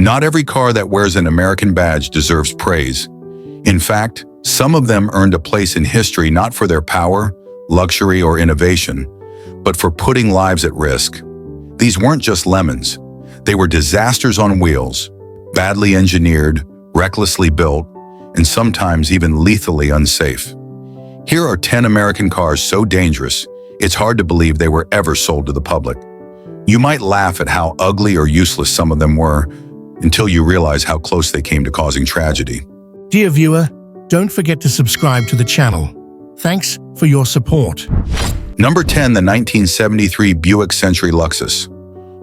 Not every car that wears an American badge deserves praise. In fact, some of them earned a place in history not for their power, luxury, or innovation, but for putting lives at risk. These weren't just lemons. They were disasters on wheels, badly engineered, recklessly built, and sometimes even lethally unsafe. Here are 10 American cars so dangerous, it's hard to believe they were ever sold to the public. You might laugh at how ugly or useless some of them were until you realize how close they came to causing tragedy. Dear viewer, don't forget to subscribe to the channel. Thanks for your support. Number 10, the 1973 Buick Century Luxus.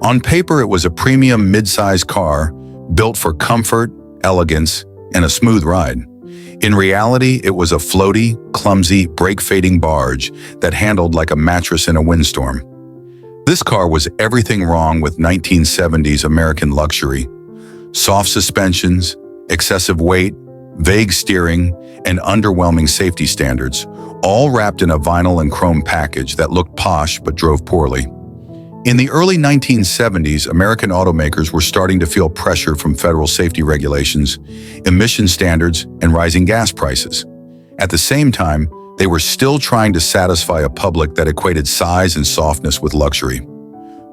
On paper, it was a premium mid-size car built for comfort, elegance, and a smooth ride. In reality, it was a floaty, clumsy, brake-fading barge that handled like a mattress in a windstorm. This car was everything wrong with 1970s American luxury. Soft suspensions, excessive weight, vague steering, and underwhelming safety standards, all wrapped in a vinyl and chrome package that looked posh but drove poorly. In the early 1970s, American automakers were starting to feel pressure from federal safety regulations, emission standards, and rising gas prices. At the same time, they were still trying to satisfy a public that equated size and softness with luxury.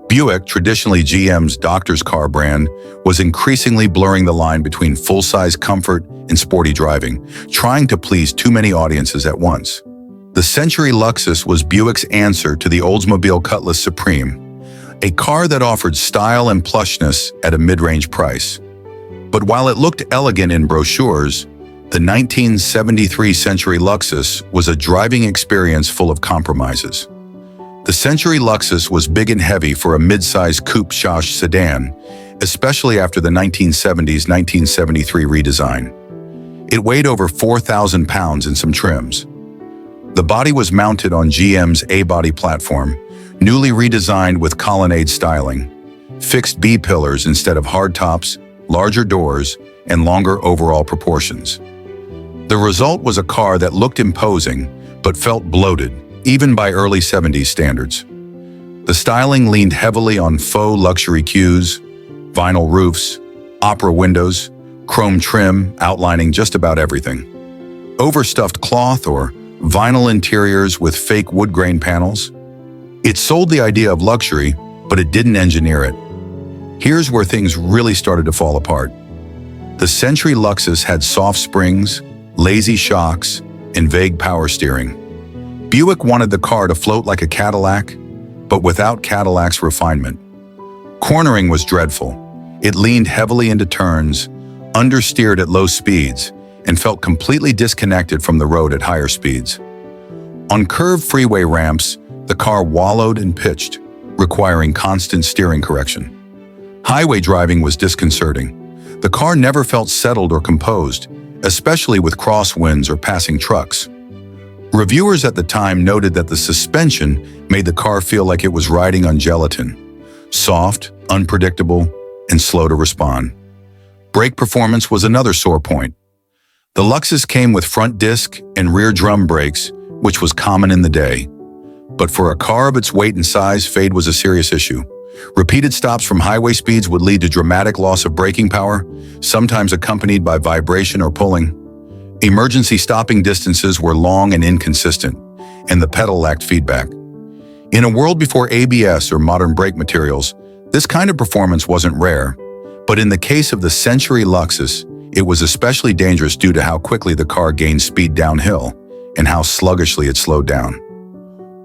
Buick, traditionally GM's doctor's car brand, was increasingly blurring the line between full-size comfort and sporty driving, trying to please too many audiences at once. The Century Luxus was Buick's answer to the Oldsmobile Cutlass Supreme, a car that offered style and plushness at a mid-range price. But while it looked elegant in brochures, the 1973 Century Luxus was a driving experience full of compromises. The Century Luxus was big and heavy for a mid-size coupe-choche sedan, especially after the 1970s-1973 redesign. It weighed over 4,000 pounds in some trims. The body was mounted on GM's A-body platform, newly redesigned with colonnade styling, fixed B-pillars instead of hardtops, larger doors, and longer overall proportions. The result was a car that looked imposing, but felt bloated, even by early 70s standards. The styling leaned heavily on faux luxury cues, vinyl roofs, opera windows, chrome trim outlining just about everything, overstuffed cloth or vinyl interiors with fake wood grain panels. It sold the idea of luxury, but it didn't engineer it. Here's where things really started to fall apart. The Century Luxus had soft springs, lazy shocks, and vague power steering. Buick wanted the car to float like a Cadillac, but without Cadillac's refinement. Cornering was dreadful. It leaned heavily into turns, understeered at low speeds, and felt completely disconnected from the road at higher speeds. On curved freeway ramps, the car wallowed and pitched, requiring constant steering correction. Highway driving was disconcerting. The car never felt settled or composed, especially with crosswinds or passing trucks. Reviewers at the time noted that the suspension made the car feel like it was riding on gelatin, soft, unpredictable, and slow to respond. Brake performance was another sore point. The Luxus came with front disc and rear drum brakes, which was common in the day. But for a car of its weight and size, fade was a serious issue. Repeated stops from highway speeds would lead to dramatic loss of braking power, sometimes accompanied by vibration or pulling. Emergency stopping distances were long and inconsistent, and the pedal lacked feedback. In a world before ABS or modern brake materials, this kind of performance wasn't rare, but in the case of the Century Luxus, it was especially dangerous due to how quickly the car gained speed downhill and how sluggishly it slowed down.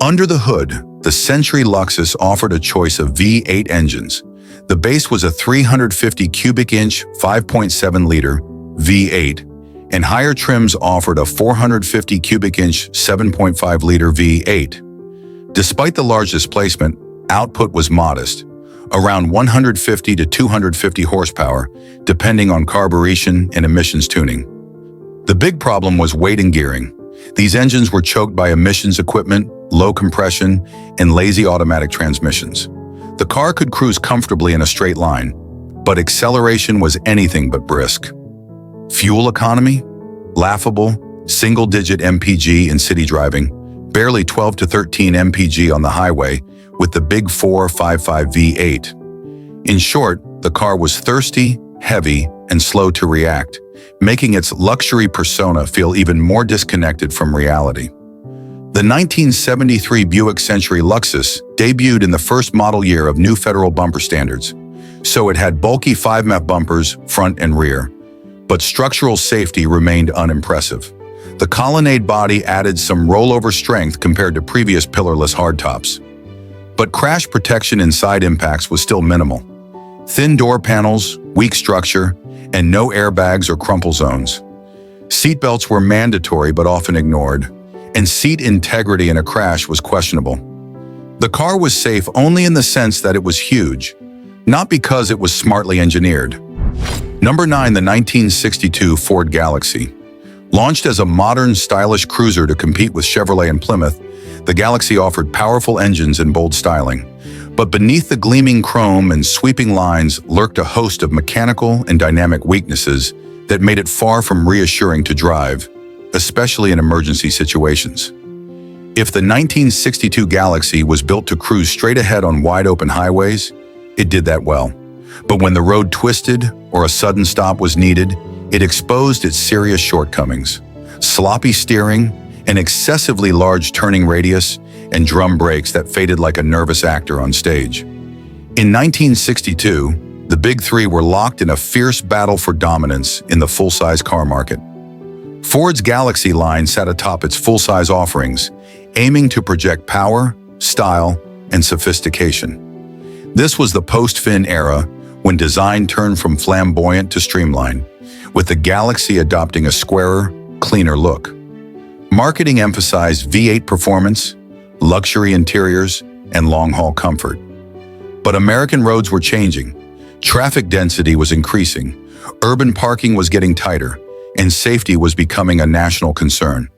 Under the hood, the Century Luxus offered a choice of V8 engines. The base was a 350 cubic inch, 5.7-liter V8, and higher trims offered a 450 cubic inch, 7.5-liter V8. Despite the large displacement, output was modest, around 150 to 250 horsepower, depending on carburation and emissions tuning. The big problem was weight and gearing. These engines were choked by emissions equipment, low compression, and lazy automatic transmissions. The car could cruise comfortably in a straight line, but acceleration was anything but brisk. Fuel economy? Laughable, single-digit MPG in city driving, barely 12 to 13 MPG on the highway with the big 4.55 V8. In short, the car was thirsty, heavy, and slow to react, making its luxury persona feel even more disconnected from reality. The 1973 Buick Century Luxus debuted in the first model year of new federal bumper standards, so it had bulky 5-map bumpers front and rear. But structural safety remained unimpressive. The colonnade body added some rollover strength compared to previous pillarless hardtops. But crash protection in side impacts was still minimal. Thin door panels, weak structure, and no airbags or crumple zones. Seatbelts were mandatory but often ignored, and seat integrity in a crash was questionable. The car was safe only in the sense that it was huge, not because it was smartly engineered. Number 9. The 1962 Ford Galaxy. Launched as a modern, stylish cruiser to compete with Chevrolet and Plymouth, the Galaxy offered powerful engines and bold styling. But beneath the gleaming chrome and sweeping lines lurked a host of mechanical and dynamic weaknesses that made it far from reassuring to drive, especially in emergency situations. If the 1962 Galaxy was built to cruise straight ahead on wide-open highways, it did that well. But when the road twisted or a sudden stop was needed, it exposed its serious shortcomings: sloppy steering, an excessively large turning radius, and drum brakes that faded like a nervous actor on stage. In 1962, the Big Three were locked in a fierce battle for dominance in the full-size car market. Ford's Galaxy line sat atop its full-size offerings, aiming to project power, style, and sophistication. This was the post-fin era, when design turned from flamboyant to streamlined, with the Galaxy adopting a squarer, cleaner look. Marketing emphasized V8 performance, luxury interiors, and long-haul comfort. But American roads were changing. Traffic density was increasing, urban parking was getting tighter, and safety was becoming a national concern.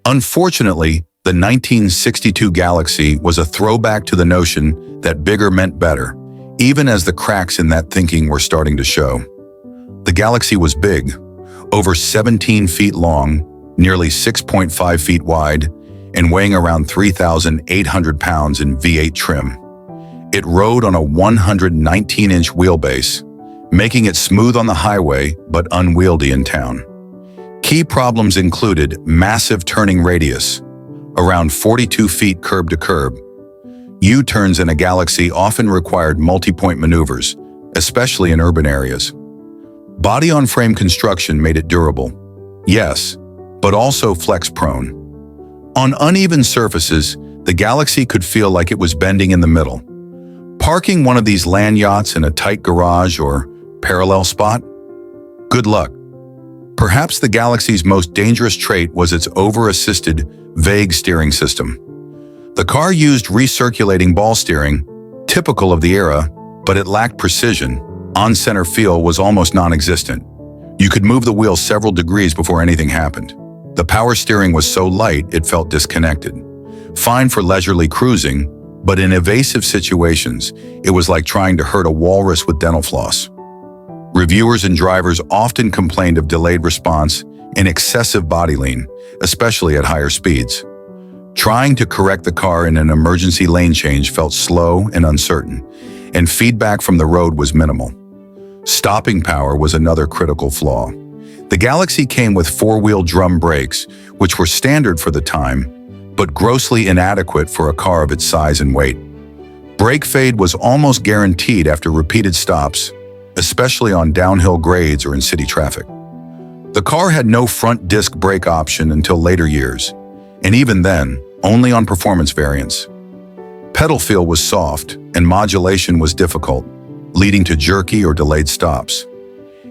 Unfortunately, the 1962 Galaxy was a throwback to the notion that bigger meant better, even as the cracks in that thinking were starting to show. The Galaxy was big, over 17 feet long, nearly 6.5 feet wide, and weighing around 3,800 pounds in V8 trim. It rode on a 119-inch wheelbase, making it smooth on the highway but unwieldy in town. Key problems included massive turning radius, around 42 feet curb to curb. U-turns in a Galaxy often required multi-point maneuvers, especially in urban areas. Body-on-frame construction made it durable, yes, but also flex-prone. On uneven surfaces, the Galaxy could feel like it was bending in the middle. Parking one of these land yachts in a tight garage or parallel spot? Good luck. Perhaps the Galaxy's most dangerous trait was its over-assisted, vague steering system. The car used recirculating ball steering, typical of the era, but it lacked precision. On-center feel was almost non-existent. You could move the wheel several degrees before anything happened. The power steering was so light it felt disconnected. Fine for leisurely cruising, but in evasive situations, it was like trying to hurt a walrus with dental floss. Reviewers and drivers often complained of delayed response and excessive body lean, especially at higher speeds. Trying to correct the car in an emergency lane change felt slow and uncertain, and feedback from the road was minimal. Stopping power was another critical flaw. The Galaxy came with four-wheel drum brakes, which were standard for the time, but grossly inadequate for a car of its size and weight. Brake fade was almost guaranteed after repeated stops, especially on downhill grades or in city traffic. The car had no front disc brake option until later years, and even then, only on performance variants. Pedal feel was soft, and modulation was difficult, leading to jerky or delayed stops.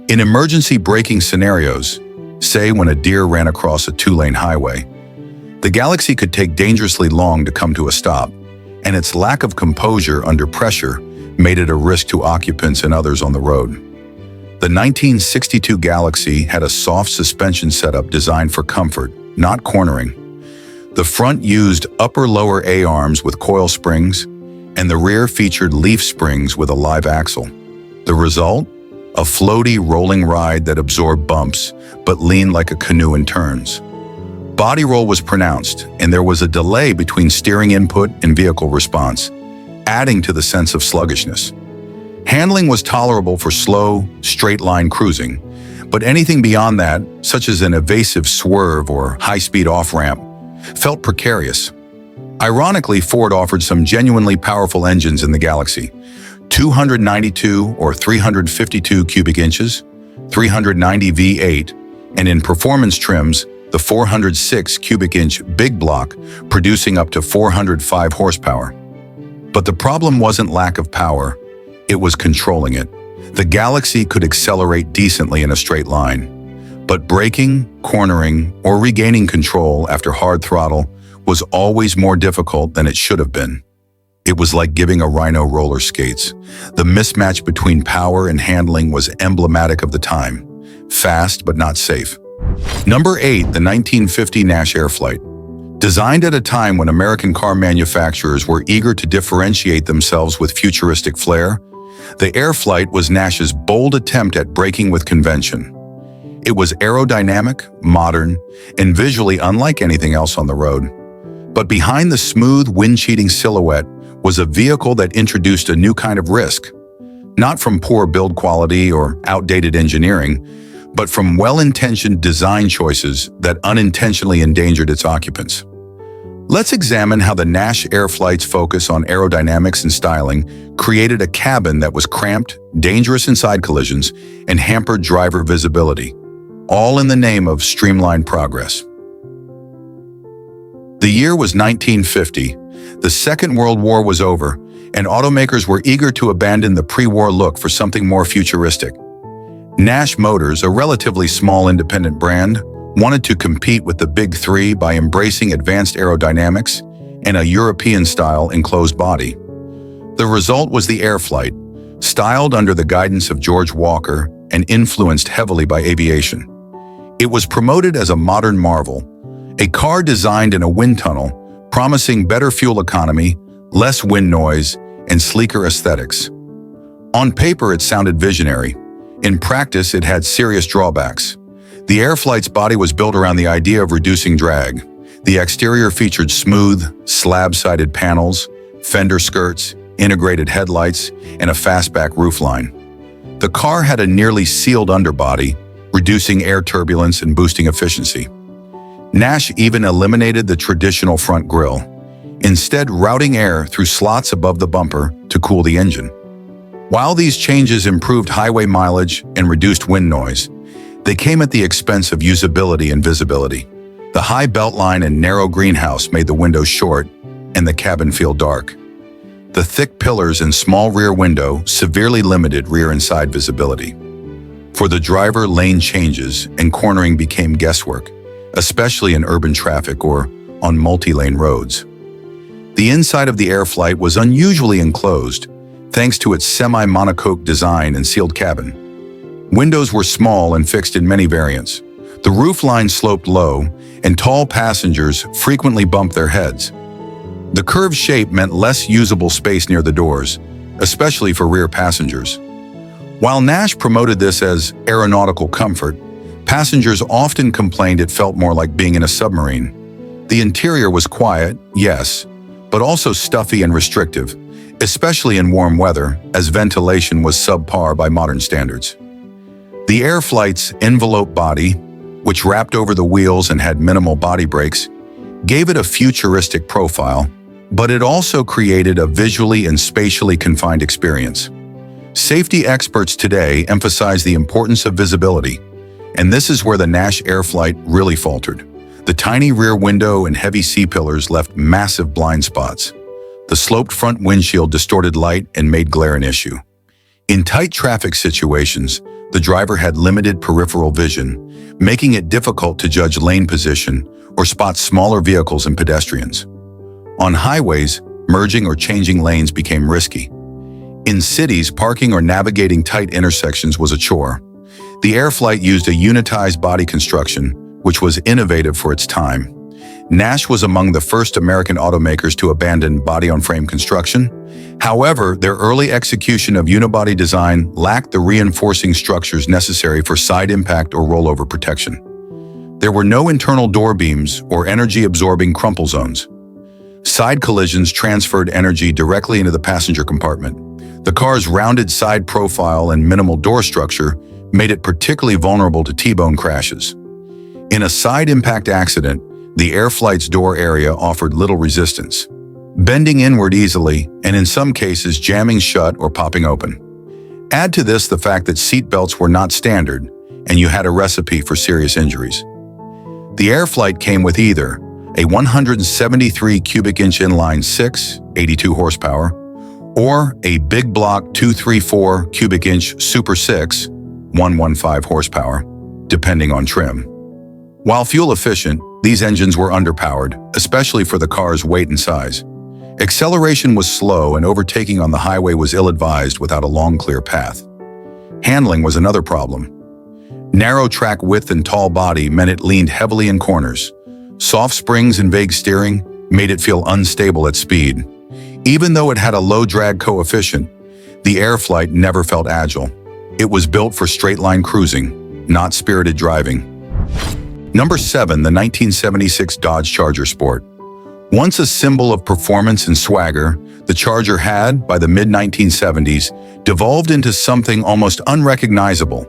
In emergency braking scenarios, say when a deer ran across a two-lane highway, the Galaxy could take dangerously long to come to a stop, and its lack of composure under pressure made it a risk to occupants and others on the road. The 1962 Galaxy had a soft suspension setup designed for comfort, not cornering. The front used upper-lower A-arms with coil springs, and the rear featured leaf springs with a live axle. The result? A floaty, rolling ride that absorbed bumps, but leaned like a canoe in turns. Body roll was pronounced, and there was a delay between steering input and vehicle response, adding to the sense of sluggishness. Handling was tolerable for slow, straight-line cruising, but anything beyond that, such as an evasive swerve or high-speed off-ramp, felt precarious. Ironically, Ford offered some genuinely powerful engines in the Galaxy: 292 or 352 cubic inches, 390 V8, and in performance trims, the 406 cubic inch big block, producing up to 405 horsepower. But the problem wasn't lack of power, it was controlling it. The Galaxy could accelerate decently in a straight line, but braking, cornering, or regaining control after hard throttle was always more difficult than it should have been. It was like giving a rhino roller skates. The mismatch between power and handling was emblematic of the time. Fast, but not safe. Number 8, the 1950 Nash Airflight. Designed at a time when American car manufacturers were eager to differentiate themselves with futuristic flair, the Airflight was Nash's bold attempt at breaking with convention. It was aerodynamic, modern, and visually unlike anything else on the road. But behind the smooth, wind-cheating silhouette was a vehicle that introduced a new kind of risk, not from poor build quality or outdated engineering, but from well-intentioned design choices that unintentionally endangered its occupants. Let's examine how the Nash Airflight's focus on aerodynamics and styling created a cabin that was cramped, dangerous in side collisions, and hampered driver visibility, all in the name of streamlined progress. The year was 1950. The Second World War was over, and automakers were eager to abandon the pre-war look for something more futuristic. Nash Motors, a relatively small independent brand, wanted to compete with the Big Three by embracing advanced aerodynamics and a European-style enclosed body. The result was the Airflight, styled under the guidance of George Walker and influenced heavily by aviation. It was promoted as a modern marvel, a car designed in a wind tunnel, promising better fuel economy, less wind noise, and sleeker aesthetics. On paper, it sounded visionary. In practice, it had serious drawbacks. The Airflight's body was built around the idea of reducing drag. The exterior featured smooth, slab-sided panels, fender skirts, integrated headlights, and a fastback roofline. The car had a nearly sealed underbody, reducing air turbulence and boosting efficiency. Nash even eliminated the traditional front grille, instead routing air through slots above the bumper to cool the engine. While these changes improved highway mileage and reduced wind noise, they came at the expense of usability and visibility. The high beltline and narrow greenhouse made the windows short and the cabin feel dark. The thick pillars and small rear window severely limited rear and side visibility. For the driver, lane changes and cornering became guesswork, especially in urban traffic or on multi-lane roads. The inside of the Airflight was unusually enclosed, thanks to its semi-monocoque design and sealed cabin. Windows were small and fixed in many variants. The roofline sloped low, and tall passengers frequently bumped their heads. The curved shape meant less usable space near the doors, especially for rear passengers. While Nash promoted this as aeronautical comfort, passengers often complained it felt more like being in a submarine. The interior was quiet, yes, but also stuffy and restrictive, especially in warm weather, as ventilation was subpar by modern standards. The Airflight's envelope body, which wrapped over the wheels and had minimal body brakes, gave it a futuristic profile, but it also created a visually and spatially confined experience. Safety experts today emphasize the importance of visibility, and this is where the Nash Airflight really faltered. The tiny rear window and heavy C-pillars left massive blind spots. The sloped front windshield distorted light and made glare an issue. In tight traffic situations, the driver had limited peripheral vision, making it difficult to judge lane position or spot smaller vehicles and pedestrians. On highways, merging or changing lanes became risky. In cities, parking or navigating tight intersections was a chore. The Airflight used a unitized body construction, which was innovative for its time. Nash was among the first American automakers to abandon body-on-frame construction. However, their early execution of unibody design lacked the reinforcing structures necessary for side impact or rollover protection. There were no internal door beams or energy-absorbing crumple zones. Side collisions transferred energy directly into the passenger compartment. The car's rounded side profile and minimal door structure made it particularly vulnerable to T-bone crashes. In a side impact accident, the Airflight's door area offered little resistance, bending inward easily and in some cases jamming shut or popping open. Add to this the fact that seat belts were not standard, and you had a recipe for serious injuries. The Airflight came with either a 173 cubic inch inline 6, 82 horsepower, or a big block 234 cubic inch Super 6, 115 horsepower, depending on trim. While fuel efficient, these engines were underpowered, especially for the car's weight and size. Acceleration was slow and overtaking on the highway was ill-advised without a long, clear path. Handling was another problem. Narrow track width and tall body meant it leaned heavily in corners. Soft springs and vague steering made it feel unstable at speed. Even though it had a low drag coefficient, the Airflight never felt agile. It was built for straight-line cruising, not spirited driving. Number 7, the 1976 Dodge Charger Sport. Once a symbol of performance and swagger, the Charger had, by the mid-1970s, devolved into something almost unrecognizable.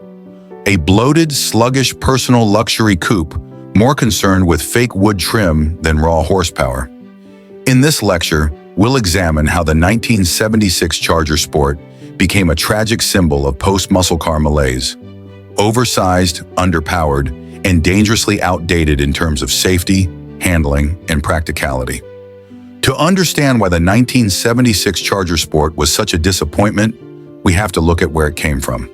A bloated, sluggish personal luxury coupe, more concerned with fake wood trim than raw horsepower. In this lecture, we'll examine how the 1976 Charger Sport became a tragic symbol of post-muscle car malaise. Oversized, underpowered, and dangerously outdated in terms of safety, handling, and practicality. To understand why the 1976 Charger Sport was such a disappointment, we have to look at where it came from.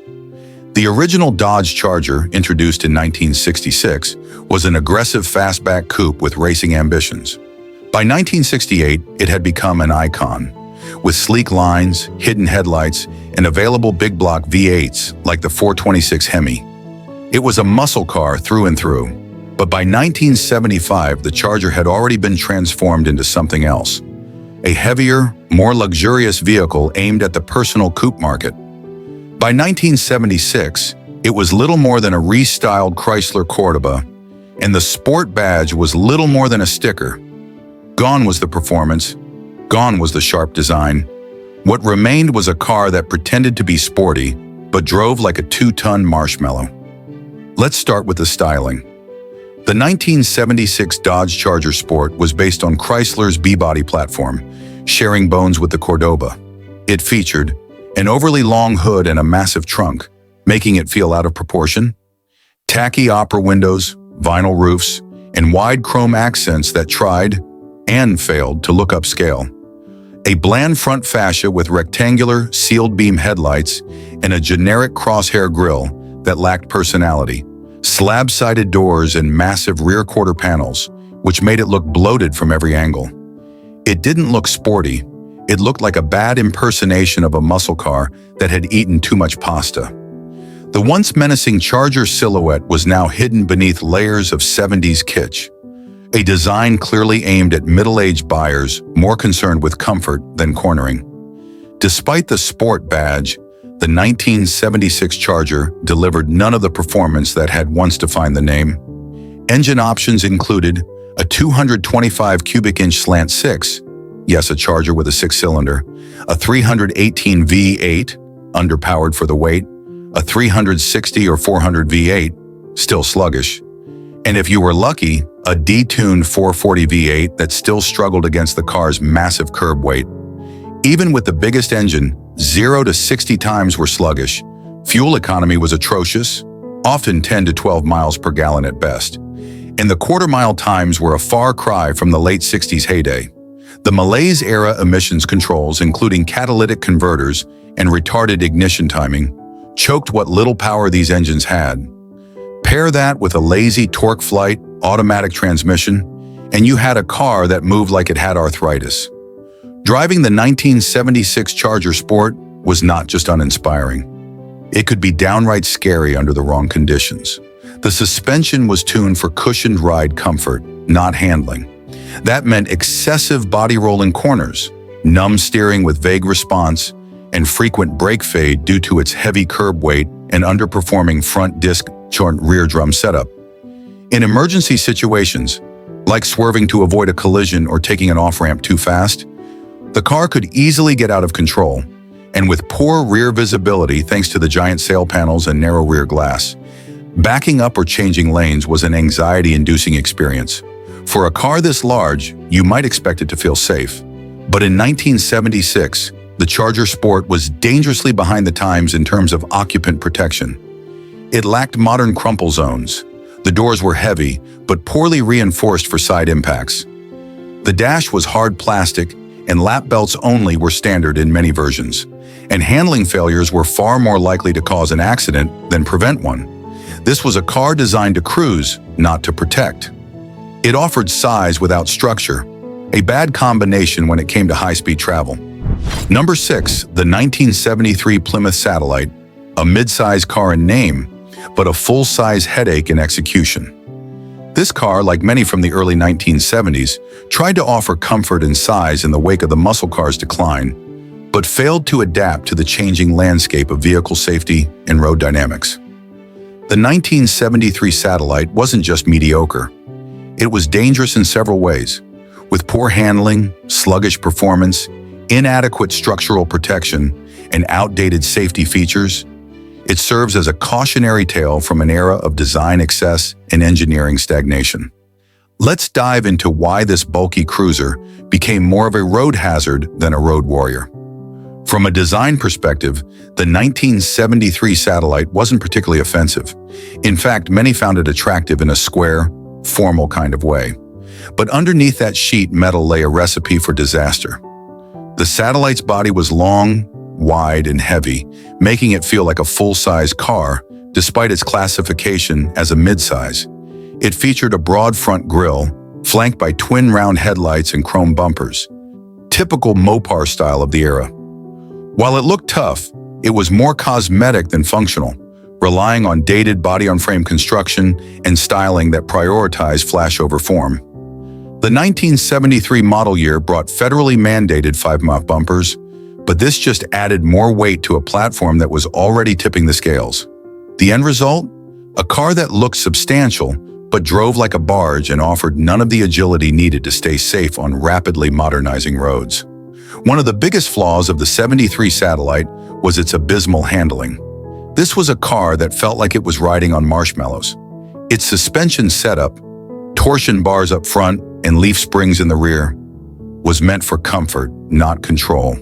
The original Dodge Charger, introduced in 1966, was an aggressive fastback coupe with racing ambitions. By 1968, it had become an icon, with sleek lines, hidden headlights, and available big block V8s like the 426 Hemi. It was a muscle car through and through, but by 1975, the Charger had already been transformed into something else. A heavier, more luxurious vehicle aimed at the personal coupe market. By 1976, it was little more than a restyled Chrysler Cordoba, and the Sport badge was little more than a sticker. Gone was the performance, gone was the sharp design. What remained was a car that pretended to be sporty, but drove like a 2-ton marshmallow. Let's start with the styling. The 1976 Dodge Charger Sport was based on Chrysler's B-body platform, sharing bones with the Cordoba. It featured an overly long hood and a massive trunk, making it feel out of proportion. Tacky opera windows, vinyl roofs, and wide chrome accents that tried and failed to look upscale. A bland front fascia with rectangular, sealed beam headlights and a generic crosshair grille that lacked personality. Slab-sided doors and massive rear quarter panels, which made it look bloated from every angle. It didn't look sporty. It looked like a bad impersonation of a muscle car that had eaten too much pasta. The once menacing Charger silhouette was now hidden beneath layers of 70s kitsch. A design clearly aimed at middle-aged buyers more concerned with comfort than cornering. Despite the Sport badge, the 1976 Charger delivered none of the performance that had once defined the name. Engine options included a 225 cubic inch slant 6, yes, a Charger with a 6-cylinder, a 318 V8, underpowered for the weight, a 360 or 400 V8, still sluggish, and if you were lucky, a detuned 440 V8 that still struggled against the car's massive curb weight. Even with the biggest engine, 0 to 60 times were sluggish. Fuel economy was atrocious, often 10 to 12 miles per gallon at best. And the quarter-mile times were a far cry from the late 60s heyday. The malaise-era emissions controls, including catalytic converters and retarded ignition timing, choked what little power these engines had. Pair that with a lazy torque flight, automatic transmission, and you had a car that moved like it had arthritis. Driving the 1976 Charger Sport was not just uninspiring. It could be downright scary under the wrong conditions. The suspension was tuned for cushioned ride comfort, not handling. That meant excessive body roll in corners, numb steering with vague response, and frequent brake fade due to its heavy curb weight and underperforming front disc joint rear drum setup. In emergency situations, like swerving to avoid a collision or taking an off-ramp too fast, the car could easily get out of control, and with poor rear visibility thanks to the giant sail panels and narrow rear glass. Backing up or changing lanes was an anxiety-inducing experience. For a car this large, you might expect it to feel safe. But in 1976, the Charger Sport was dangerously behind the times in terms of occupant protection. It lacked modern crumple zones. The doors were heavy, but poorly reinforced for side impacts. The dash was hard plastic, and lap belts only were standard in many versions. And handling failures were far more likely to cause an accident than prevent one. This was a car designed to cruise, not to protect. It offered size without structure, a bad combination when it came to high-speed travel. Number 6, the 1973 Plymouth Satellite, a mid-size car in name, but a full-size headache in execution. This car, like many from the early 1970s, tried to offer comfort and size in the wake of the muscle car's decline, but failed to adapt to the changing landscape of vehicle safety and road dynamics. The 1973 Satellite wasn't just mediocre. It was dangerous in several ways, with poor handling, sluggish performance, inadequate structural protection, and outdated safety features. It serves as a cautionary tale from an era of design excess and engineering stagnation. Let's dive into why this bulky cruiser became more of a road hazard than a road warrior. From a design perspective, the 1973 Satellite wasn't particularly offensive. In fact, many found it attractive in a square, formal kind of way. But underneath that sheet metal lay a recipe for disaster. The Satellite's body was long, wide, and heavy, making it feel like a full-size car, despite its classification as a midsize. It featured a broad front grille, flanked by twin round headlights and chrome bumpers, typical Mopar style of the era. While it looked tough, it was more cosmetic than functional, relying on dated body-on-frame construction and styling that prioritized flash over form. The 1973 model year brought federally mandated 5-mouth bumpers, but this just added more weight to a platform that was already tipping the scales. The end result? A car that looked substantial, but drove like a barge and offered none of the agility needed to stay safe on rapidly modernizing roads. One of the biggest flaws of the 73 Satellite was its abysmal handling. This was a car that felt like it was riding on marshmallows. Its suspension setup, torsion bars up front and leaf springs in the rear, was meant for comfort, not control.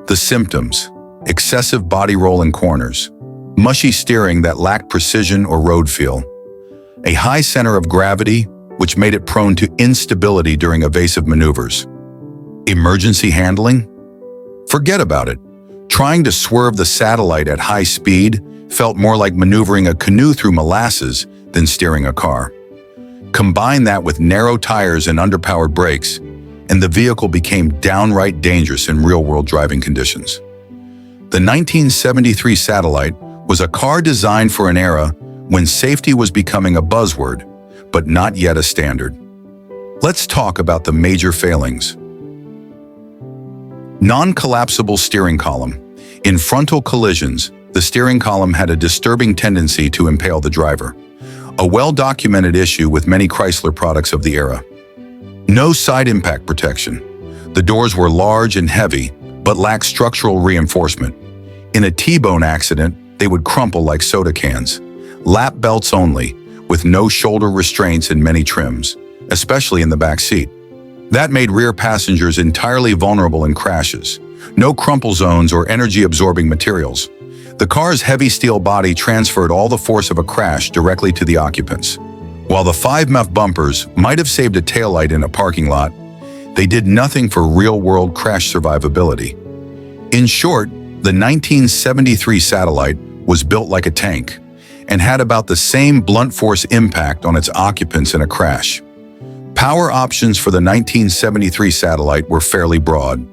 The symptoms: excessive body roll in corners, mushy steering that lacked precision or road feel, a high center of gravity which made it prone to instability during evasive maneuvers. Emergency handling? Forget about it. Trying to swerve the Satellite at high speed felt more like maneuvering a canoe through molasses than steering a car. Combine that with narrow tires and underpowered brakes, and the vehicle became downright dangerous in real-world driving conditions. The 1973 Satellite was a car designed for an era when safety was becoming a buzzword, but not yet a standard. Let's talk about the major failings. Non-collapsible steering column. In frontal collisions, the steering column had a disturbing tendency to impale the driver, a well-documented issue with many Chrysler products of the era. No side impact protection. The doors were large and heavy, but lacked structural reinforcement. In a T-bone accident, they would crumple like soda cans. Lap belts only, with no shoulder restraints in many trims, especially in the back seat. That made rear passengers entirely vulnerable in crashes. No crumple zones or energy-absorbing materials. The car's heavy steel body transferred all the force of a crash directly to the occupants. While the 5-mouth bumpers might have saved a taillight in a parking lot, they did nothing for real-world crash survivability. In short, the 1973 Satellite was built like a tank and had about the same blunt force impact on its occupants in a crash. Power options for the 1973 Satellite were fairly broad,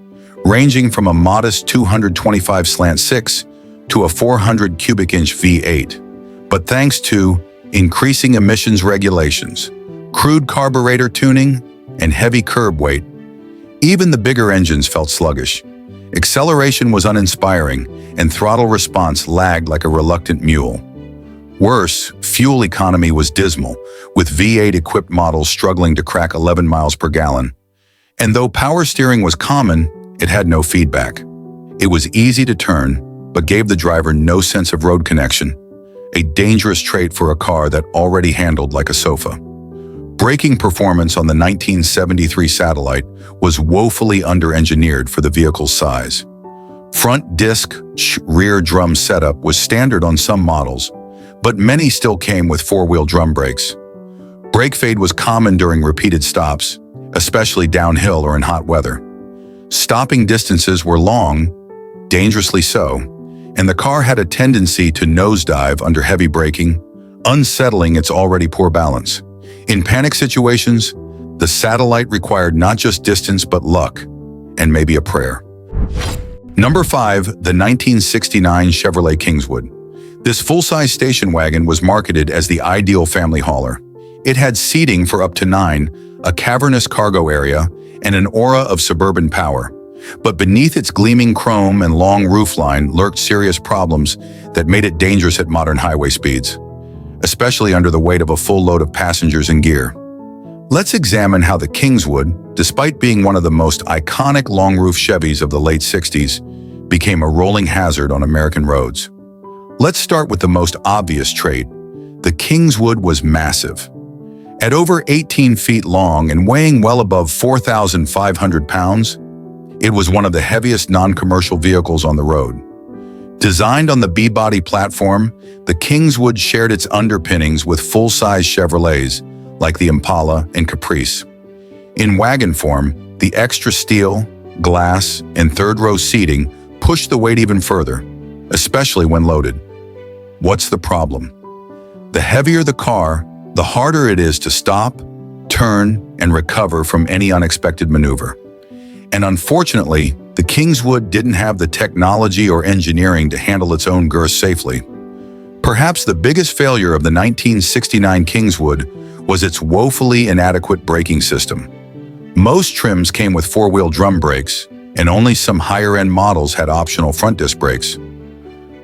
ranging from a modest 225 slant 6 to a 400 cubic inch V8. But thanks to increasing emissions regulations, crude carburetor tuning, and heavy curb weight, even the bigger engines felt sluggish. Acceleration was uninspiring, and throttle response lagged like a reluctant mule. Worse, fuel economy was dismal, with V8-equipped models struggling to crack 11 miles per gallon. And though power steering was common, It had no feedback. It was easy to turn, but gave the driver no sense of road connection, a dangerous trait for a car that already handled like a sofa. Braking performance on the 1973 Satellite was woefully under-engineered for the vehicle's size. Front disc, rear drum setup was standard on some models, but many still came with four-wheel drum brakes. Brake fade was common during repeated stops, especially downhill or in hot weather. Stopping distances were long, dangerously so, and the car had a tendency to nosedive under heavy braking, unsettling its already poor balance. In panic situations, the Satellite required not just distance but luck, and maybe a prayer. Number 5, the 1969 Chevrolet Kingswood. This full-size station wagon was marketed as the ideal family hauler. It had seating for up to 9, a cavernous cargo area, and an aura of suburban power. But beneath its gleaming chrome and long roofline lurked serious problems that made it dangerous at modern highway speeds, especially under the weight of a full load of passengers and gear. Let's examine how the Kingswood, despite being one of the most iconic long-roof Chevys of the late 60s, became a rolling hazard on American roads. Let's start with the most obvious trait. The Kingswood was massive. At over 18 feet long and weighing well above 4,500 pounds, it was one of the heaviest non-commercial vehicles on the road. Designed on the B-body platform, the Kingswood shared its underpinnings with full-size Chevrolets like the Impala and Caprice. In wagon form, the extra steel, glass, and third-row seating pushed the weight even further, especially when loaded. What's the problem? The heavier the car, the harder it is to stop, turn, and recover from any unexpected maneuver. And unfortunately, the Kingswood didn't have the technology or engineering to handle its own girth safely. Perhaps the biggest failure of the 1969 Kingswood was its woefully inadequate braking system. Most trims came with four-wheel drum brakes, and only some higher-end models had optional front disc brakes.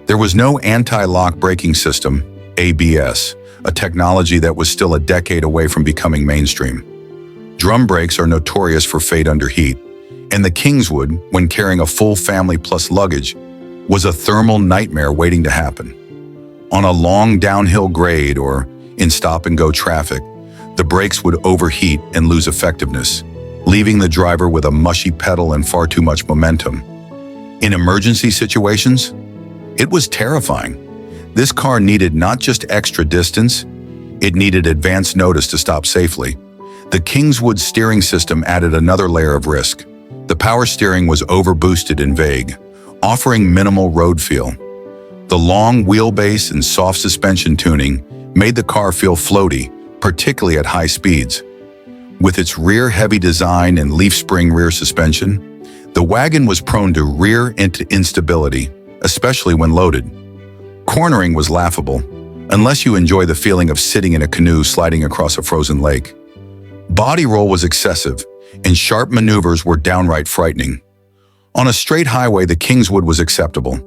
There was no anti-lock braking system, ABS, a technology that was still a decade away from becoming mainstream. Drum brakes are notorious for fade under heat, and the Kingswood, when carrying a full family plus luggage, was a thermal nightmare waiting to happen. On a long downhill grade or in stop-and-go traffic, the brakes would overheat and lose effectiveness, leaving the driver with a mushy pedal and far too much momentum. In emergency situations, it was terrifying. This car needed not just extra distance, it needed advance notice to stop safely. The Kingswood steering system added another layer of risk. The power steering was overboosted and vague, offering minimal road feel. The long wheelbase and soft suspension tuning made the car feel floaty, particularly at high speeds. With its rear-heavy design and leaf spring rear suspension, the wagon was prone to rear instability, especially when loaded. Cornering was laughable, unless you enjoy the feeling of sitting in a canoe sliding across a frozen lake. Body roll was excessive, and sharp maneuvers were downright frightening. On a straight highway, the Kingswood was acceptable,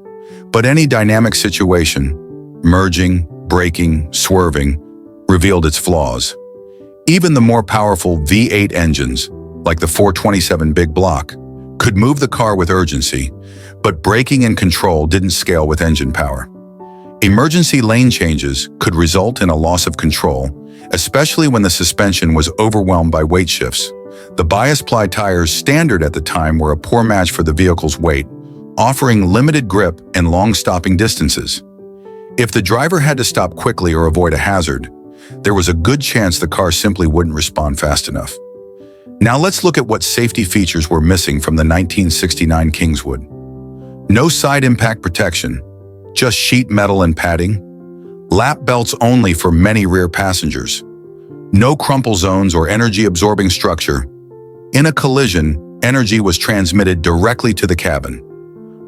but any dynamic situation, merging, braking, swerving, revealed its flaws. Even the more powerful V8 engines, like the 427 Big Block, could move the car with urgency, but braking and control didn't scale with engine power. Emergency lane changes could result in a loss of control, especially when the suspension was overwhelmed by weight shifts. The bias-ply tires standard at the time were a poor match for the vehicle's weight, offering limited grip and long stopping distances. If the driver had to stop quickly or avoid a hazard, there was a good chance the car simply wouldn't respond fast enough. Now let's look at what safety features were missing from the 1969 Kingswood. No side impact protection, just sheet metal and padding. Lap belts only for many rear passengers. No crumple zones or energy-absorbing structure. In a collision, energy was transmitted directly to the cabin.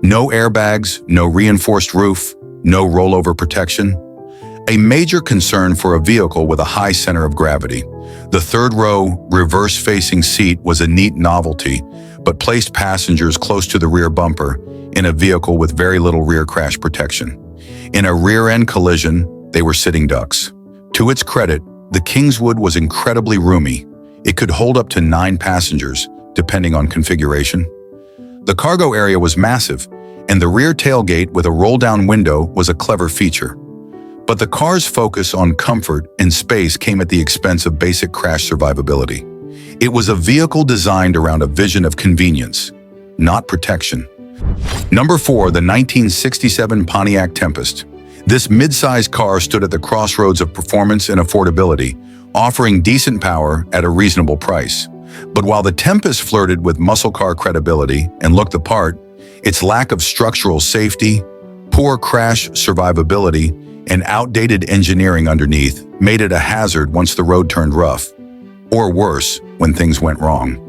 No airbags, no reinforced roof, no rollover protection. A major concern for a vehicle with a high center of gravity. The third-row, reverse-facing seat was a neat novelty, but placed passengers close to the rear bumper in a vehicle with very little rear crash protection. In a rear-end collision, they were sitting ducks. To its credit, the Kingswood was incredibly roomy. It could hold up to 9 passengers, depending on configuration. The cargo area was massive, and the rear tailgate with a roll-down window was a clever feature. But the car's focus on comfort and space came at the expense of basic crash survivability. It was a vehicle designed around a vision of convenience, not protection. Number 4, the 1967 Pontiac Tempest. This mid-size car stood at the crossroads of performance and affordability, offering decent power at a reasonable price. But while the Tempest flirted with muscle car credibility and looked the part, its lack of structural safety, poor crash survivability, and outdated engineering underneath made it a hazard once the road turned rough, or worse, when things went wrong.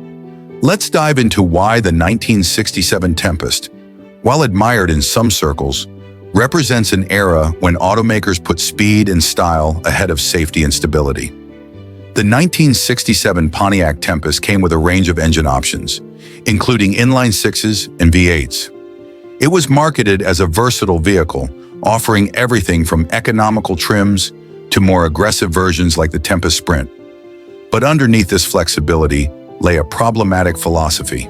Let's dive into why the 1967 Tempest, while admired in some circles, represents an era when automakers put speed and style ahead of safety and stability. The 1967 Pontiac Tempest came with a range of engine options, including inline-sixes and V8s. It was marketed as a versatile vehicle, offering everything from economical trims to more aggressive versions like the Tempest Sprint. But underneath this flexibility lay a problematic philosophy.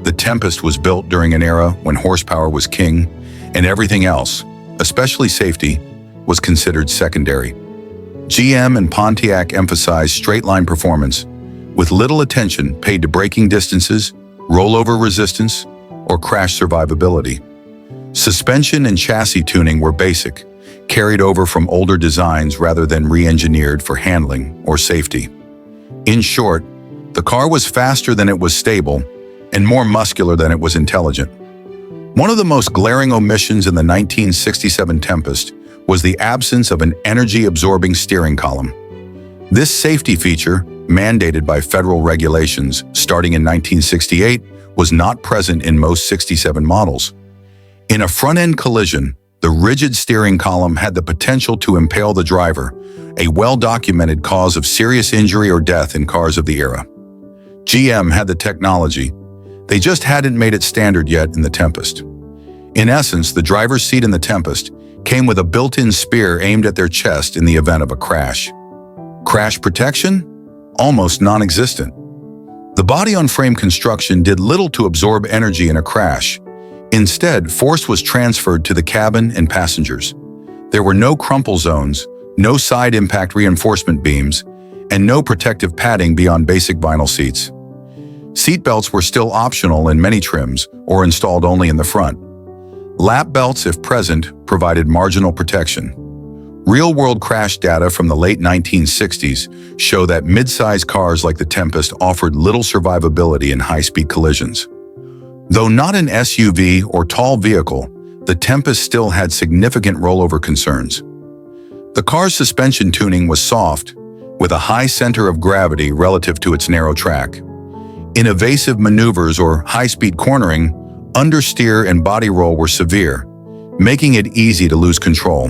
The Tempest was built during an era when horsepower was king, and everything else, especially safety, was considered secondary. GM and Pontiac emphasized straight-line performance, with little attention paid to braking distances, rollover resistance, or crash survivability. Suspension and chassis tuning were basic, carried over from older designs rather than re-engineered for handling or safety. In short, the car was faster than it was stable and more muscular than it was intelligent. One of the most glaring omissions in the 1967 Tempest was the absence of an energy-absorbing steering column. This safety feature, mandated by federal regulations starting in 1968, was not present in most 67 models. In a front-end collision, the rigid steering column had the potential to impale the driver, a well-documented cause of serious injury or death in cars of the era. GM had the technology, they just hadn't made it standard yet in the Tempest. In essence, the driver's seat in the Tempest came with a built-in spear aimed at their chest in the event of a crash. Crash protection? Almost non-existent. The body-on-frame construction did little to absorb energy in a crash. Instead, force was transferred to the cabin and passengers. There were no crumple zones, no side impact reinforcement beams, and no protective padding beyond basic vinyl seats. Seatbelts were still optional in many trims or installed only in the front. Lap belts, if present, provided marginal protection. Real-world crash data from the late 1960s show that mid-size cars like the Tempest offered little survivability in high-speed collisions. Though not an SUV or tall vehicle, the Tempest still had significant rollover concerns. The car's suspension tuning was soft, with a high center of gravity relative to its narrow track. In evasive maneuvers or high-speed cornering, understeer and body roll were severe, making it easy to lose control.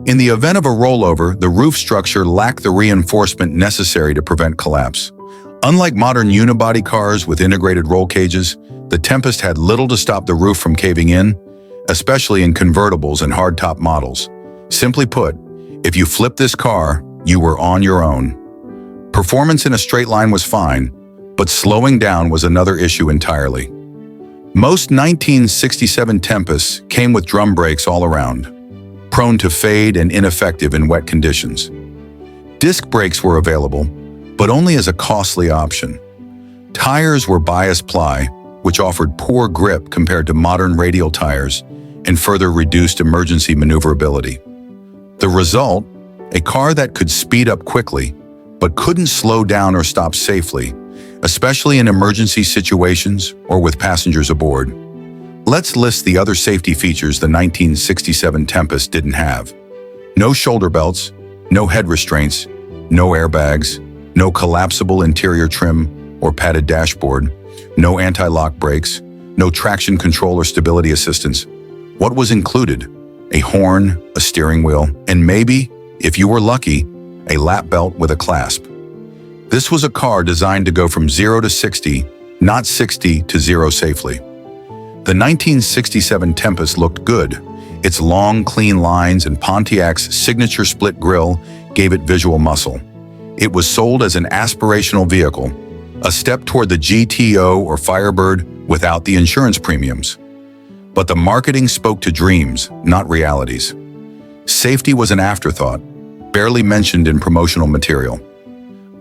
In the event of a rollover, the roof structure lacked the reinforcement necessary to prevent collapse. Unlike modern unibody cars with integrated roll cages, the Tempest had little to stop the roof from caving in, especially in convertibles and hardtop models. Simply put, if you flipped this car, you were on your own. Performance in a straight line was fine, but slowing down was another issue entirely. Most 1967 Tempests came with drum brakes all around, prone to fade and ineffective in wet conditions. Disc brakes were available, but only as a costly option. Tires were bias ply, which offered poor grip compared to modern radial tires and further reduced emergency maneuverability. The result, a car that could speed up quickly, but couldn't slow down or stop safely, especially in emergency situations or with passengers aboard. Let's list the other safety features the 1967 Tempest didn't have. No shoulder belts, no head restraints, no airbags, no collapsible interior trim or padded dashboard, no anti-lock brakes, no traction control or stability assistance. What was included? A horn, a steering wheel, and maybe, if you were lucky, a lap belt with a clasp. This was a car designed to go from 0 to 60, not 60 to 0 safely. The 1967 Tempest looked good. Its long, clean lines and Pontiac's signature split grille gave it visual muscle. It was sold as an aspirational vehicle, a step toward the GTO or Firebird without the insurance premiums. But the marketing spoke to dreams, not realities. Safety was an afterthought, barely mentioned in promotional material.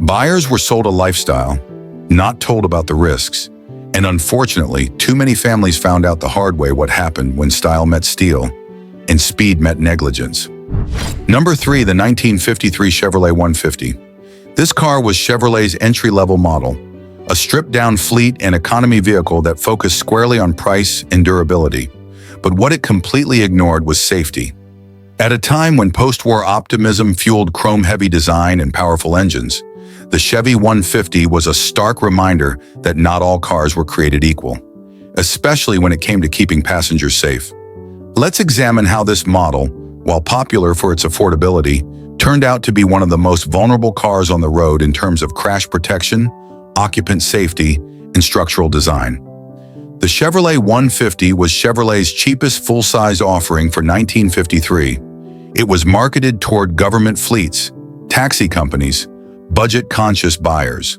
Buyers were sold a lifestyle, not told about the risks, and unfortunately, too many families found out the hard way what happened when style met steel and speed met negligence. Number 3, the 1953 Chevrolet 150. This car was Chevrolet's entry-level model, a stripped-down fleet and economy vehicle that focused squarely on price and durability. But what it completely ignored was safety. At a time when post-war optimism fueled chrome-heavy design and powerful engines, the Chevy 150 was a stark reminder that not all cars were created equal, especially when it came to keeping passengers safe. Let's examine how this model, while popular for its affordability, turned out to be one of the most vulnerable cars on the road in terms of crash protection, occupant safety, and structural design. The Chevrolet 150 was Chevrolet's cheapest full-size offering for 1953. It was marketed toward government fleets, taxi companies, budget-conscious buyers.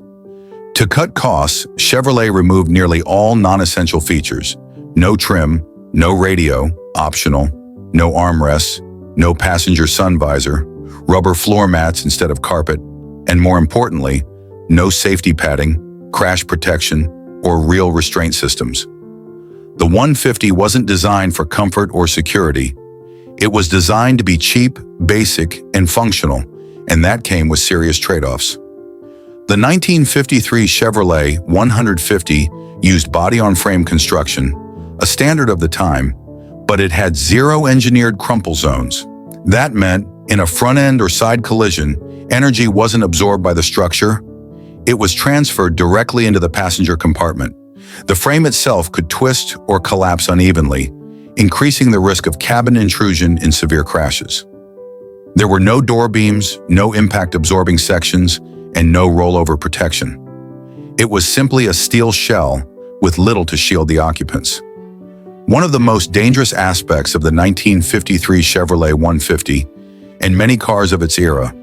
To cut costs, Chevrolet removed nearly all non-essential features: no trim, no radio, optional, no armrests, no passenger sun visor, rubber floor mats instead of carpet, and more importantly, no safety padding, crash protection, or real restraint systems. The 150 wasn't designed for comfort or security. It was designed to be cheap, basic, and functional, and that came with serious trade-offs. The 1953 Chevrolet 150 used body-on-frame construction, a standard of the time, but it had zero engineered crumple zones. That meant, in a front-end or side collision, energy wasn't absorbed by the structure. It was transferred directly into the passenger compartment. The frame itself could twist or collapse unevenly, increasing the risk of cabin intrusion in severe crashes. There were no door beams, no impact-absorbing sections, and no rollover protection. It was simply a steel shell with little to shield the occupants. One of the most dangerous aspects of the 1953 Chevrolet 150, and many cars of its era,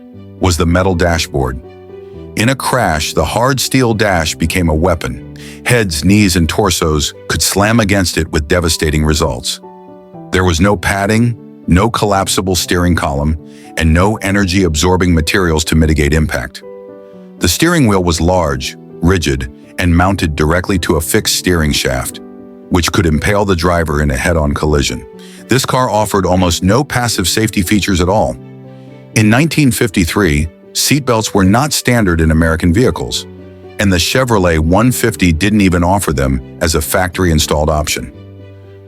was the metal dashboard. In a crash, the hard steel dash became a weapon. Heads, knees, and torsos could slam against it with devastating results. There was no padding, no collapsible steering column, and no energy-absorbing materials to mitigate impact. The steering wheel was large, rigid, and mounted directly to a fixed steering shaft, which could impale the driver in a head-on collision. This car offered almost no passive safety features at all. In 1953, seatbelts were not standard in American vehicles, and the Chevrolet 150 didn't even offer them as a factory-installed option.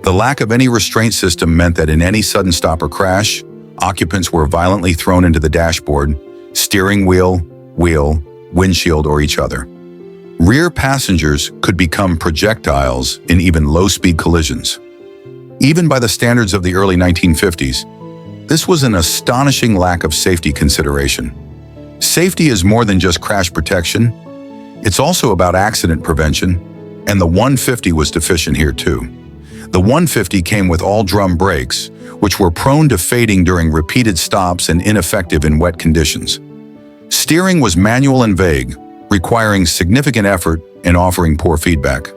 The lack of any restraint system meant that in any sudden stop or crash, occupants were violently thrown into the dashboard, steering wheel, windshield, or each other. Rear passengers could become projectiles in even low-speed collisions. Even by the standards of the early 1950s, this was an astonishing lack of safety consideration. Safety is more than just crash protection. It's also about accident prevention, and the 150 was deficient here too. The 150 came with all-drum brakes, which were prone to fading during repeated stops and ineffective in wet conditions. Steering was manual and vague, requiring significant effort and offering poor feedback.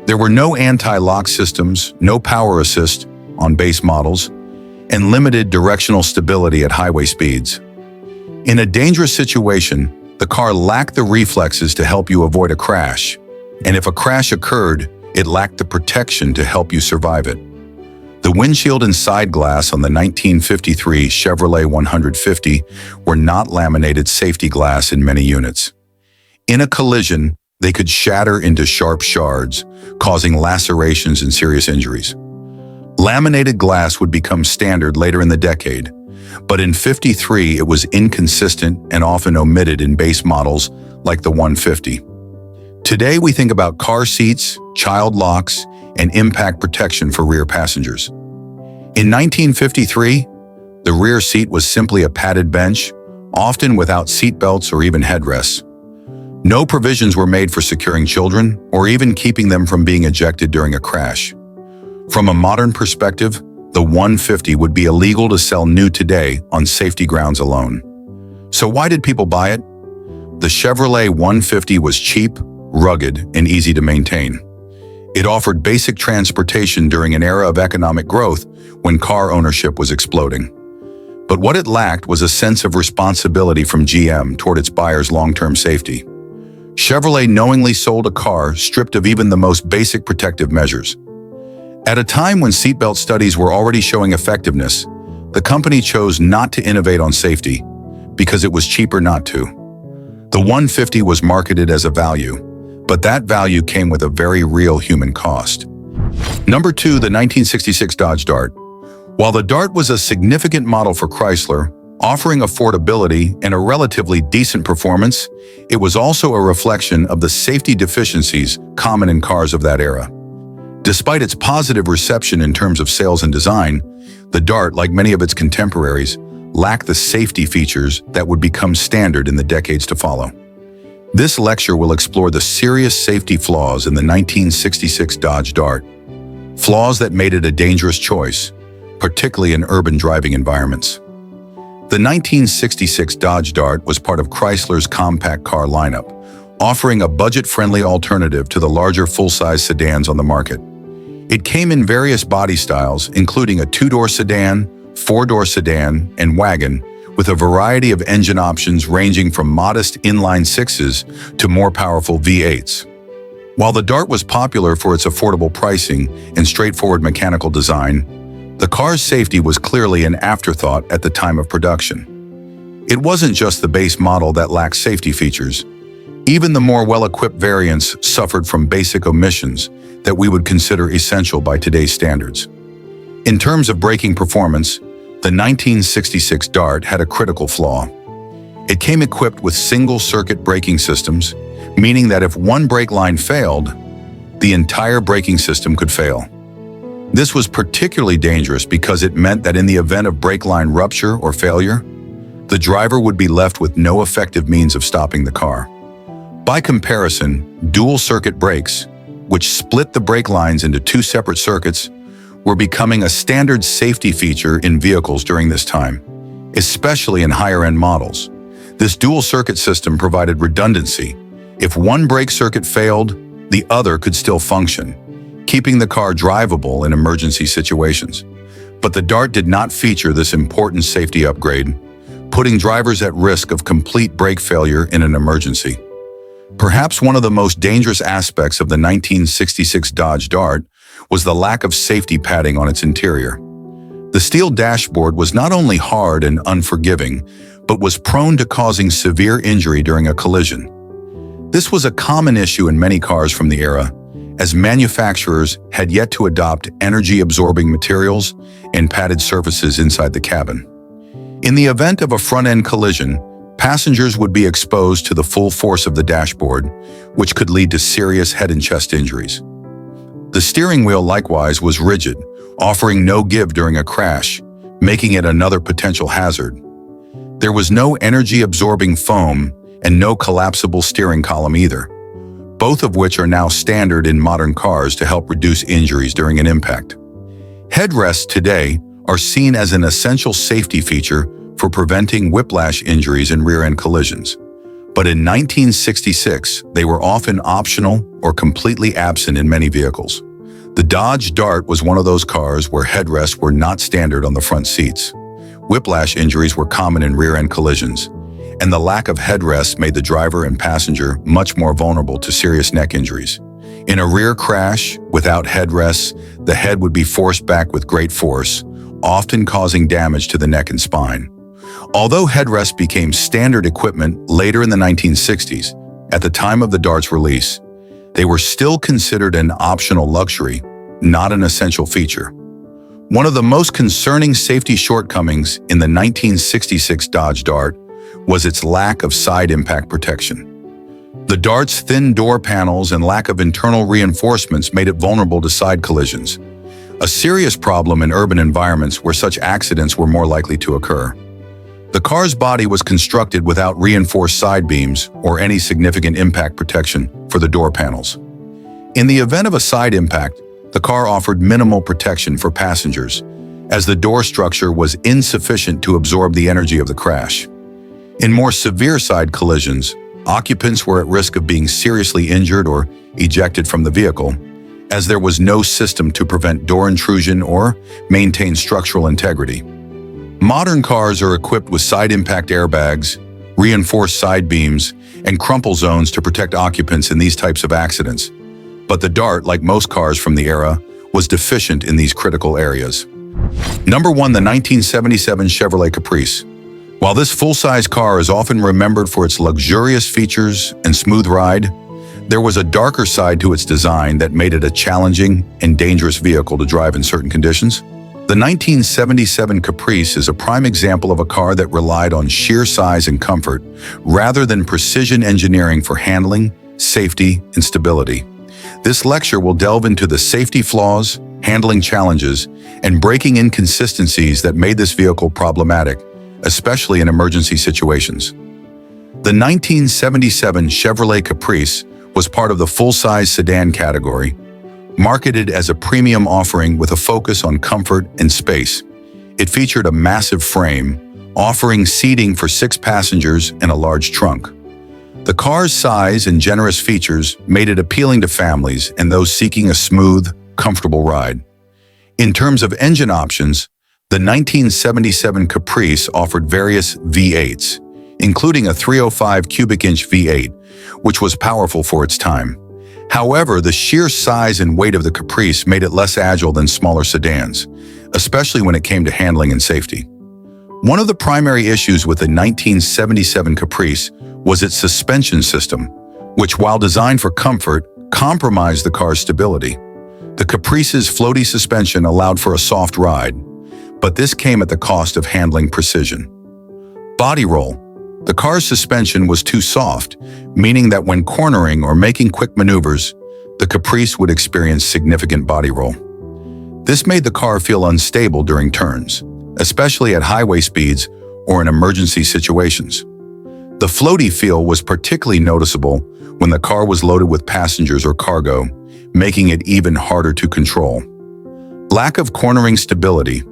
There were no anti-lock systems, no power assist on base models, and limited directional stability at highway speeds. In a dangerous situation, the car lacked the reflexes to help you avoid a crash, and if a crash occurred, it lacked the protection to help you survive it. The windshield and side glass on the 1953 Chevrolet 150 were not laminated safety glass in many units. In a collision, they could shatter into sharp shards, causing lacerations and serious injuries. Laminated glass would become standard later in the decade, but in '53 it was inconsistent and often omitted in base models like the 150. Today we think about car seats, child locks, and impact protection for rear passengers. In 1953, the rear seat was simply a padded bench, often without seat belts or even headrests. No provisions were made for securing children or even keeping them from being ejected during a crash. From a modern perspective, the 150 would be illegal to sell new today on safety grounds alone. So why did people buy it? The Chevrolet 150 was cheap, rugged, and easy to maintain. It offered basic transportation during an era of economic growth when car ownership was exploding. But what it lacked was a sense of responsibility from GM toward its buyers' long-term safety. Chevrolet knowingly sold a car stripped of even the most basic protective measures. At a time when seatbelt studies were already showing effectiveness, the company chose not to innovate on safety because it was cheaper not to. The 150 was marketed as a value, but that value came with a very real human cost. Number 2, the 1966 Dodge Dart. While the Dart was a significant model for Chrysler, offering affordability and a relatively decent performance, it was also a reflection of the safety deficiencies common in cars of that era. Despite its positive reception in terms of sales and design, the Dart, like many of its contemporaries, lacked the safety features that would become standard in the decades to follow. This lecture will explore the serious safety flaws in the 1966 Dodge Dart, flaws that made it a dangerous choice, particularly in urban driving environments. The 1966 Dodge Dart was part of Chrysler's compact car lineup, offering a budget-friendly alternative to the larger full-size sedans on the market. It came in various body styles, including a 2-door sedan, 4-door sedan, and wagon, with a variety of engine options ranging from modest inline sixes to more powerful V8s. While the Dart was popular for its affordable pricing and straightforward mechanical design, the car's safety was clearly an afterthought at the time of production. It wasn't just the base model that lacked safety features. Even the more well-equipped variants suffered from basic omissions that we would consider essential by today's standards. In terms of braking performance, the 1966 Dart had a critical flaw. It came equipped with single-circuit braking systems, meaning that if one brake line failed, the entire braking system could fail. This was particularly dangerous because it meant that in the event of brake line rupture or failure, the driver would be left with no effective means of stopping the car. By comparison, dual-circuit brakes, which split the brake lines into 2 separate circuits, were becoming a standard safety feature in vehicles during this time, especially in higher-end models. This dual-circuit system provided redundancy. If one brake circuit failed, the other could still function, keeping the car drivable in emergency situations. But the Dart did not feature this important safety upgrade, putting drivers at risk of complete brake failure in an emergency. Perhaps one of the most dangerous aspects of the 1966 Dodge Dart was the lack of safety padding on its interior. The steel dashboard was not only hard and unforgiving, but was prone to causing severe injury during a collision. This was a common issue in many cars from the era, as manufacturers had yet to adopt energy-absorbing materials and padded surfaces inside the cabin. In the event of a front-end collision, passengers would be exposed to the full force of the dashboard, which could lead to serious head and chest injuries. The steering wheel likewise was rigid, offering no give during a crash, making it another potential hazard. There was no energy-absorbing foam and no collapsible steering column either, both of which are now standard in modern cars to help reduce injuries during an impact. Headrests today are seen as an essential safety feature for preventing whiplash injuries in rear-end collisions. But in 1966, they were often optional or completely absent in many vehicles. The Dodge Dart was one of those cars where headrests were not standard on the front seats. Whiplash injuries were common in rear-end collisions, and the lack of headrests made the driver and passenger much more vulnerable to serious neck injuries. In a rear crash, without headrests, the head would be forced back with great force, often causing damage to the neck and spine. Although headrests became standard equipment later in the 1960s, at the time of the Dart's release, they were still considered an optional luxury, not an essential feature. One of the most concerning safety shortcomings in the 1966 Dodge Dart was its lack of side impact protection. The Dart's thin door panels and lack of internal reinforcements made it vulnerable to side collisions, a serious problem in urban environments where such accidents were more likely to occur. The car's body was constructed without reinforced side beams or any significant impact protection for the door panels. In the event of a side impact, the car offered minimal protection for passengers, as the door structure was insufficient to absorb the energy of the crash. In more severe side collisions, Occupants were at risk of being seriously injured or ejected from the vehicle, as there was no system to prevent door intrusion or maintain structural integrity. Modern cars are equipped with side impact airbags, reinforced side beams, and crumple zones to protect occupants in these types of accidents. But the Dart, like most cars from the era, was deficient in these critical areas. Number 1. The 1977 Chevrolet Caprice. While this full-size car is often remembered for its luxurious features and smooth ride, there was a darker side to its design that made it a challenging and dangerous vehicle to drive in certain conditions. The 1977 Caprice is a prime example of a car that relied on sheer size and comfort rather than precision engineering for handling, safety, and stability. This lecture will delve into the safety flaws, handling challenges, and braking inconsistencies that made this vehicle problematic, especially in emergency situations. The 1977 Chevrolet Caprice was part of the full-size sedan category, marketed as a premium offering with a focus on comfort and space. It featured a massive frame, offering seating for 6 passengers and a large trunk. The car's size and generous features made it appealing to families and those seeking a smooth, comfortable ride. In terms of engine options, the 1977 Caprice offered various V8s, including a 305 cubic inch V8, which was powerful for its time. However, the sheer size and weight of the Caprice made it less agile than smaller sedans, especially when it came to handling and safety. One of the primary issues with the 1977 Caprice was its suspension system, which, while designed for comfort, compromised the car's stability. The Caprice's floaty suspension allowed for a soft ride, but this came at the cost of handling precision. Body roll. The car's suspension was too soft, meaning that when cornering or making quick maneuvers, the Caprice would experience significant body roll. This made the car feel unstable during turns, especially at highway speeds or in emergency situations. The floaty feel was particularly noticeable when the car was loaded with passengers or cargo, making it even harder to control. Lack of cornering stability.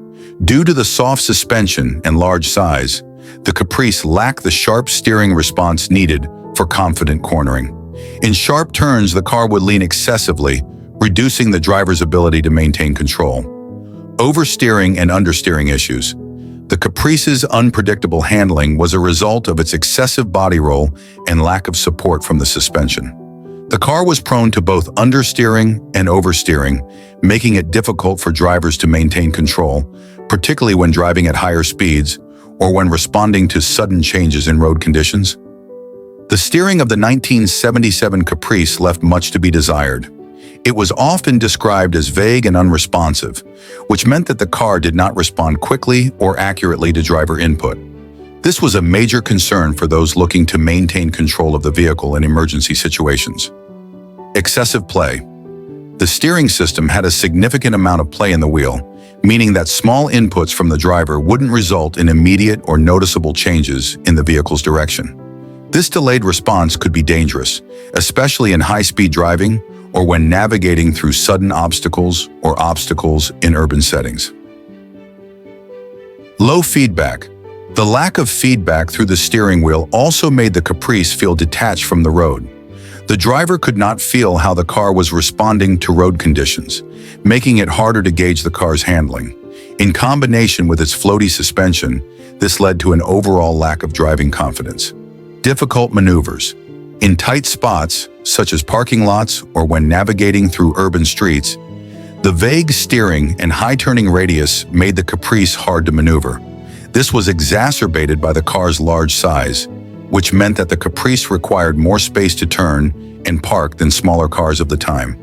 Due to the soft suspension and large size, the Caprice lacked the sharp steering response needed for confident cornering. In sharp turns, the car would lean excessively, reducing the driver's ability to maintain control. Oversteering and understeering issues. The Caprice's unpredictable handling was a result of its excessive body roll and lack of support from the suspension. The car was prone to both understeering and oversteering, making it difficult for drivers to maintain control, particularly when driving at higher speeds or when responding to sudden changes in road conditions. The steering of the 1977 Caprice left much to be desired. It was often described as vague and unresponsive, which meant that the car did not respond quickly or accurately to driver input. This was a major concern for those looking to maintain control of the vehicle in emergency situations. Excessive play. The steering system had a significant amount of play in the wheel, meaning that small inputs from the driver wouldn't result in immediate or noticeable changes in the vehicle's direction. This delayed response could be dangerous, especially in high-speed driving or when navigating through sudden obstacles or obstacles in urban settings. Low feedback. The lack of feedback through the steering wheel also made the Caprice feel detached from the road. The driver could not feel how the car was responding to road conditions, making it harder to gauge the car's handling. In combination with its floaty suspension, this led to an overall lack of driving confidence. Difficult maneuvers. In tight spots, such as parking lots or when navigating through urban streets, the vague steering and high turning radius made the Caprice hard to maneuver. This was exacerbated by the car's large size, which meant that the Caprice required more space to turn and park than smaller cars of the time.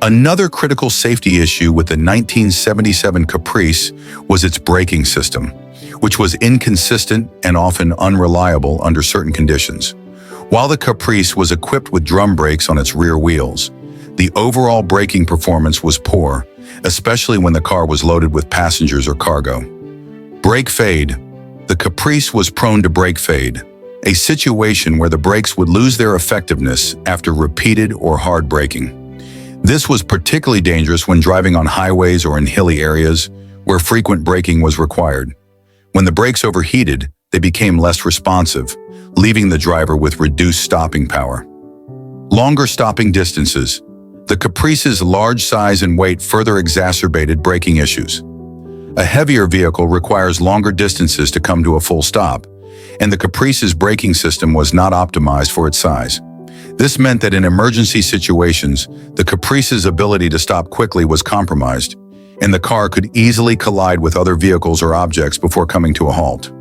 Another critical safety issue with the 1977 Caprice was its braking system, which was inconsistent and often unreliable under certain conditions. While the Caprice was equipped with drum brakes on its rear wheels, the overall braking performance was poor, especially when the car was loaded with passengers or cargo. Brake fade. The Caprice was prone to brake fade, a situation where the brakes would lose their effectiveness after repeated or hard braking. This was particularly dangerous when driving on highways or in hilly areas where frequent braking was required. When the brakes overheated, they became less responsive, leaving the driver with reduced stopping power. Longer stopping distances. The Caprice's large size and weight further exacerbated braking issues. A heavier vehicle requires longer distances to come to a full stop, and the Caprice's braking system was not optimized for its size. This meant that in emergency situations, the Caprice's ability to stop quickly was compromised, and the car could easily collide with other vehicles or objects before coming to a halt.